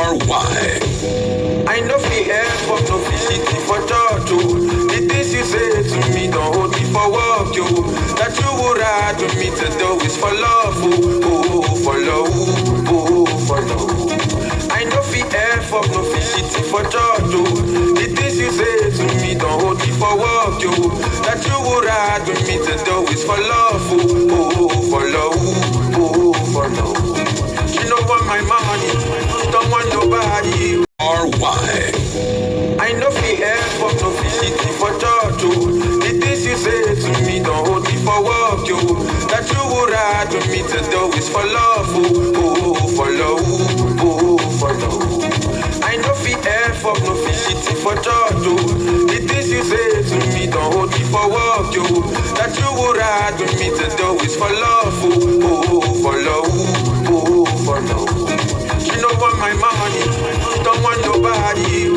R-Y. I know fi airport, no fi city for church, oh. The things you say to me don't hold me for work, yo. That you would ride with me to do is for love, oh, oh, for love, oh, for love. I know fi airport, no fi city for church, oh. The things you say to me don't hold me for work, yo. That you would ride with me to do is for love, oh, oh, for love, oh, for love. She don't want my money, she don't want nobody. R-Y. I know fi airport, no fi city for church, oh. The things you say to me don't hold me for work, yo. That you would ride with me to do is for love, oh, oh, for love, oh, for love. I know fi airport, no fi city for church, oh. The things you say to me don't hold me for work, yo. That you would ride with me to do is for love, oh, oh, for love, oh, for love. She don't want my money, she don't want nobody.